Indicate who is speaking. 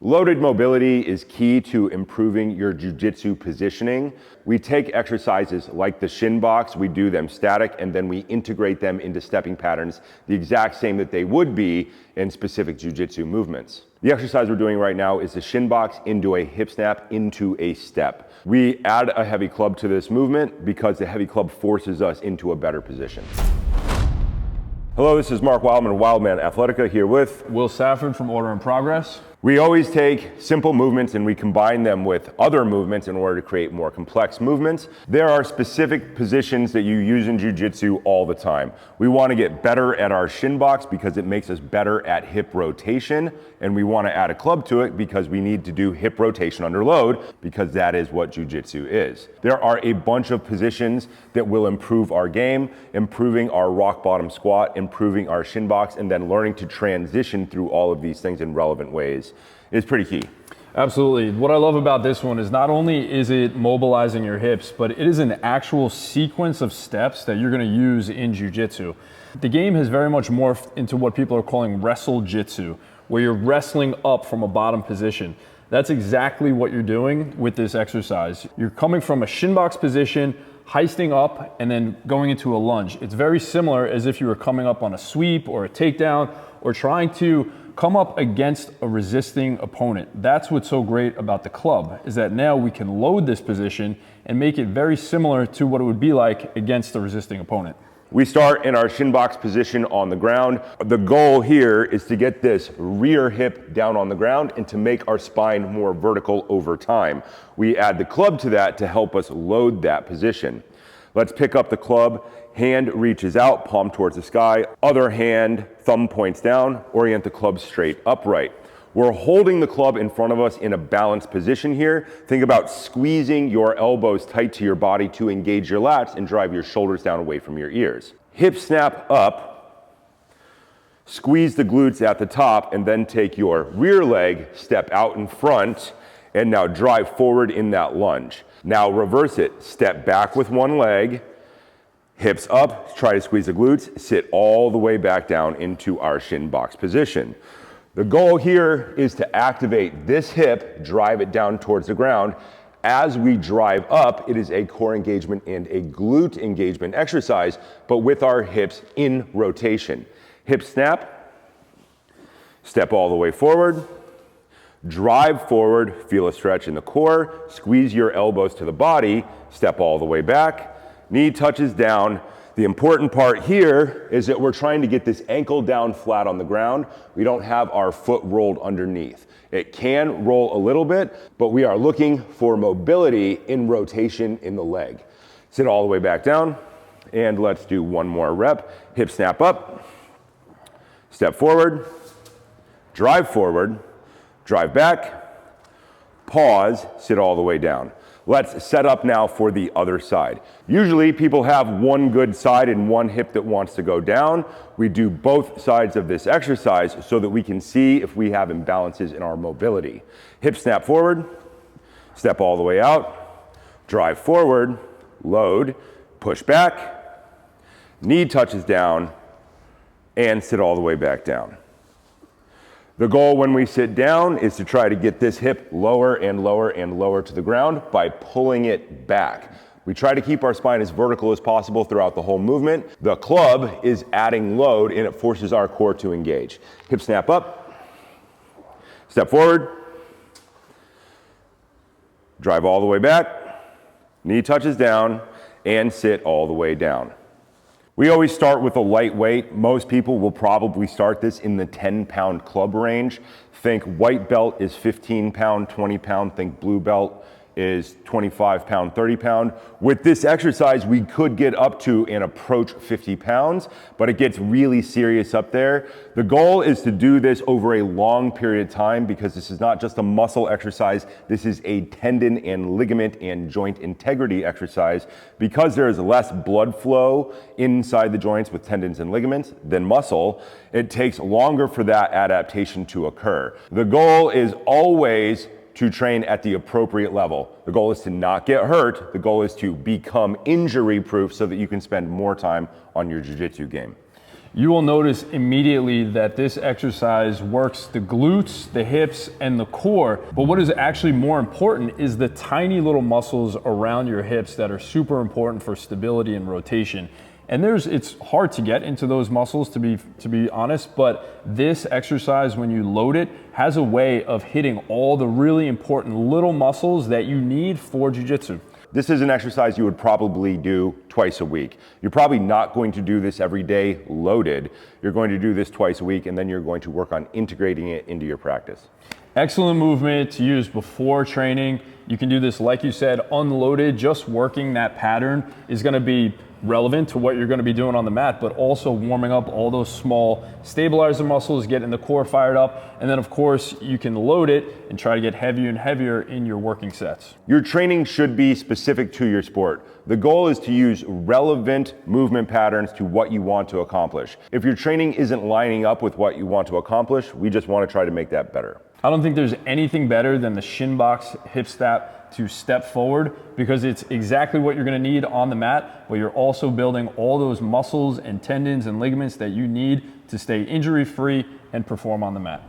Speaker 1: Loaded mobility is key to improving your jiu-jitsu positioning. We take exercises like the Shin box, we do them static, and then we integrate them into stepping patterns the exact same that they would be in specific jiu-jitsu movements. The exercise we're doing right now is the Shin box into a hip snap into a step. We add a heavy club to this movement because the heavy club forces us into a better position. Hello, this is Mark Wildman of Wildman Athletica here with
Speaker 2: Will Safford from Order in Progress.
Speaker 1: We always take simple movements and we combine them with other movements in order to create more complex movements. There are specific positions that you use in jiu-jitsu all the time. We want to get better at our shin box because it makes us better at hip rotation, and we want to add a club to it because we need to do hip rotation under load because that is what jiu-jitsu is. There are a bunch of positions that will improve our game, improving our rock bottom squat, improving our shin box, and then learning to transition through all of these things in relevant ways is pretty key.
Speaker 2: Absolutely. What I love about this one is not only is it mobilizing your hips, but it is an actual sequence of steps that you're going to use in jiu-jitsu. The game has very much morphed into what people are calling wrestle jitsu, where you're wrestling up from a bottom position. That's exactly what you're doing with this exercise. You're coming from a shin box position, heisting up, and then going into a lunge. It's very similar as if you were coming up on a sweep or a takedown or trying to come up against a resisting opponent. That's what's so great about the club, is that now we can load this position and make it very similar to what it would be like against a resisting opponent.
Speaker 1: We start in our shin box position on the ground. The goal here is to get this rear hip down on the ground and to make our spine more vertical over time. We add the club to that to help us load that position. Let's pick up the club. Hand reaches out, palm towards the sky. Other hand, thumb points down. Orient the club straight upright. We're holding the club in front of us in a balanced position here. Think about squeezing your elbows tight to your body to engage your lats and drive your shoulders down away from your ears. Hip snap up, squeeze the glutes at the top, and then take your rear leg, step out in front, and now drive forward in that lunge. Now reverse it, step back with one leg, hips up, try to squeeze the glutes, sit all the way back down into our shin box position. The goal here is to activate this hip, drive it down towards the ground. As we drive up, it is a core engagement and a glute engagement exercise, but with our hips in rotation. Hip snap, step all the way forward, drive forward, feel a stretch in the core, squeeze your elbows to the body, step all the way back, knee touches down. The important part here is that we're trying to get this ankle down flat on the ground. We don't have our foot rolled underneath. It can roll a little bit, but we are looking for mobility in rotation in the leg. Sit all the way back down, and let's do one more rep. Hip snap up, step forward, drive back, pause, sit all the way down. Let's set up now for the other side. Usually people have one good side and one hip that wants to go down. We do both sides of this exercise so that we can see if we have imbalances in our mobility. Hip snap forward, step all the way out, drive forward, load, push back, knee touches down, and sit all the way back down. The goal when we sit down is to try to get this hip lower and lower and lower to the ground by pulling it back. We try to keep our spine as vertical as possible throughout the whole movement. The club is adding load and it forces our core to engage. Hip snap up, step forward, drive all the way back, knee touches down, and sit all the way down. We always start with a light weight. Most people will probably start this in the 10-pound club range. Think white belt is 15-pound, 20-pound. Think blue belt is 25-pound, 30-pound. With this exercise, we could get up to and approach 50 pounds, but it gets really serious up there. The goal is to do this over a long period of time because this is not just a muscle exercise. This is a tendon and ligament and joint integrity exercise. Because there is less blood flow inside the joints with tendons and ligaments than muscle, it takes longer for that adaptation to occur. The goal is always to train at the appropriate level. The goal is to not get hurt. The goal is to become injury proof so that you can spend more time on your jiu-jitsu game.
Speaker 2: you will notice immediately that this exercise works the glutes, the hips, and the core. But what is actually more important is the tiny little muscles around your hips that are super important for stability and rotation. And it's hard to get into those muscles, to be honest, but this exercise, when you load it, has a way of hitting all the really important little muscles that you need for jiu-jitsu.
Speaker 1: This is an exercise you would probably do twice a week. You're probably not going to do this every day loaded. You're going to do this twice a week, and then you're going to work on integrating it into your practice.
Speaker 2: Excellent movement to use before training. You can do this, like you said, unloaded. Just working that pattern is going to be relevant to what you're going to be doing on the mat, but also warming up all those small stabilizer muscles, getting the core fired up, and then of course you can load it and try to get heavier and heavier in your working sets.
Speaker 1: Your training should be specific to your sport. The goal is to use relevant movement patterns to what you want to accomplish. If your training isn't lining up with what you want to accomplish, we just want to try to make that better.
Speaker 2: I don't think there's anything better than the shin box hip snap to step forward, because it's exactly what you're going to need on the mat, but you're also building all those muscles and tendons and ligaments that you need to stay injury free and perform on the mat.